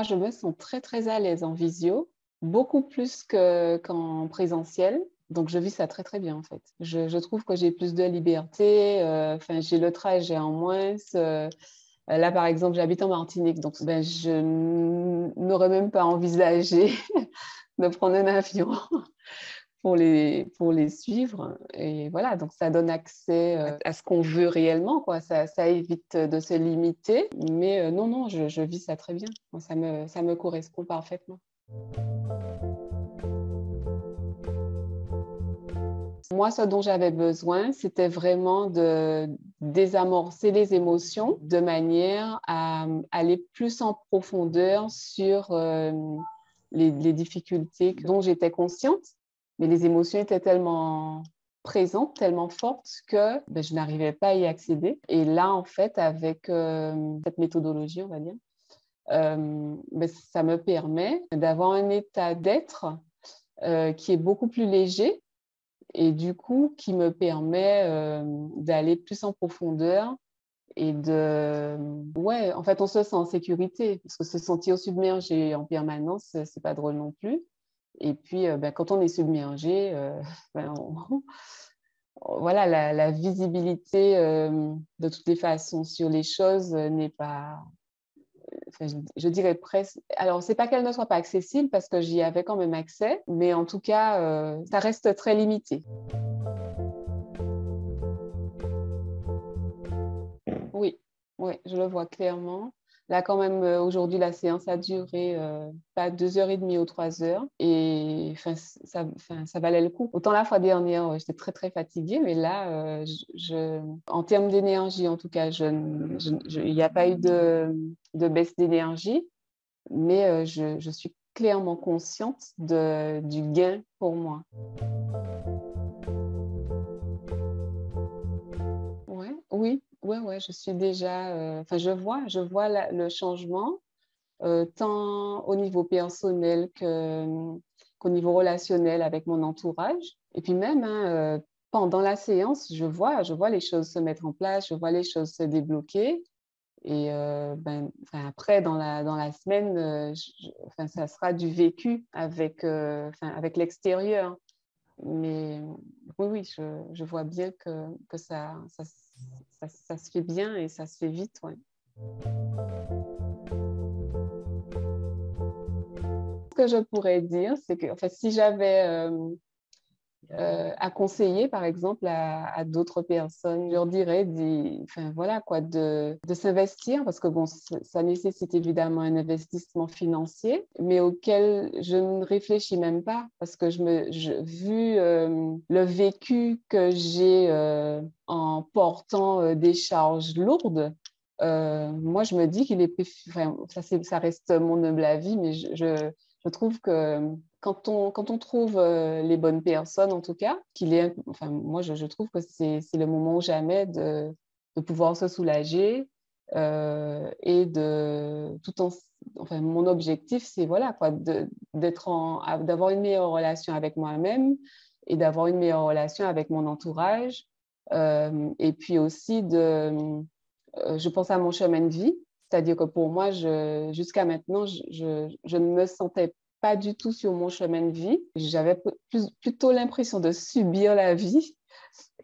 je me sens très, très à l'aise en visio, beaucoup plus qu'en présentiel. Donc, je vis ça très, très bien, en fait. Je trouve que j'ai plus de liberté. Enfin, j'ai le trajet en moins. Là, par exemple, j'habite en Martinique, donc ben, je n'aurais même pas envisagé de prendre un avion pour les suivre. Et voilà, donc ça donne accès à ce qu'on veut réellement, quoi. Ça évite de se limiter. Mais non, non, je vis ça très bien. Ça me correspond parfaitement. Moi, ce dont j'avais besoin, c'était vraiment de désamorcer les émotions de manière à aller plus en profondeur sur les difficultés dont j'étais consciente, mais les émotions étaient tellement présentes, tellement fortes que ben, je n'arrivais pas à y accéder. Et là, en fait, avec cette méthodologie, on va dire, ben, ça me permet d'avoir un état d'être qui est beaucoup plus léger et du coup, qui me permet d'aller plus en profondeur et ouais, en fait, on se sent en sécurité parce que se sentir submergé en permanence, c'est pas drôle non plus. Et puis, ben, quand on est submergé, ben, voilà, la visibilité de toutes les façons sur les choses n'est pas, enfin, je dirais presque. Alors, c'est pas qu'elle ne soit pas accessible parce que j'y avais quand même accès, mais en tout cas, ça reste très limité. Oui, oui, je le vois clairement. Là, quand même, aujourd'hui, la séance a duré pas 2h30 ou 3 heures. Et ça valait le coup. Autant la fois dernière, j'étais très, très fatiguée. Mais là, en termes d'énergie, en tout cas, il n'y a pas eu de baisse d'énergie. Mais je suis clairement consciente du gain pour moi. Ouais, oui, ouais, ouais, je suis déjà. Enfin, je vois le changement tant au niveau personnel qu'au niveau relationnel avec mon entourage. Et puis même hein, pendant la séance, je vois les choses se mettre en place, je vois les choses se débloquer. Et ben, enfin, après, dans la semaine, enfin, ça sera du vécu enfin, avec l'extérieur. Mais oui, oui, je vois bien que ça se fait bien et ça se fait vite. Ouais. Ce que je pourrais dire, c'est que en fait, si j'avais à conseiller, par exemple, à d'autres personnes, je leur dirais enfin, voilà, quoi, de s'investir parce que bon, ça nécessite évidemment un investissement financier, mais auquel je ne réfléchis même pas parce que vu le vécu que j'ai en portant des charges lourdes, moi, je me dis qu'il est enfin, ça reste mon humble avis, mais je trouve que quand on trouve les bonnes personnes, en tout cas, enfin, moi, je trouve que c'est le moment ou jamais de pouvoir se soulager et enfin, mon objectif, c'est voilà, quoi, d'avoir une meilleure relation avec moi-même et d'avoir une meilleure relation avec mon entourage. Et puis aussi, je pense à mon chemin de vie. C'est-à-dire que pour moi, jusqu'à maintenant, je ne me sentais pas du tout sur mon chemin de vie. J'avais plutôt l'impression de subir la vie.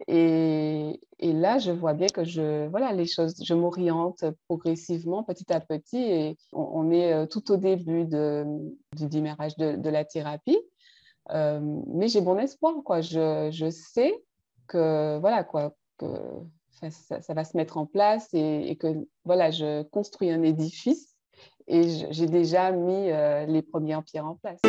Et là, je vois bien que voilà, les choses, je m'oriente progressivement, petit à petit. Et on est tout au début du démarrage de la thérapie. Mais j'ai bon espoir, quoi. Je sais que, voilà, quoi, que enfin, ça va se mettre en place et que, voilà, je construis un édifice et j'ai déjà mis les premières pierres en place.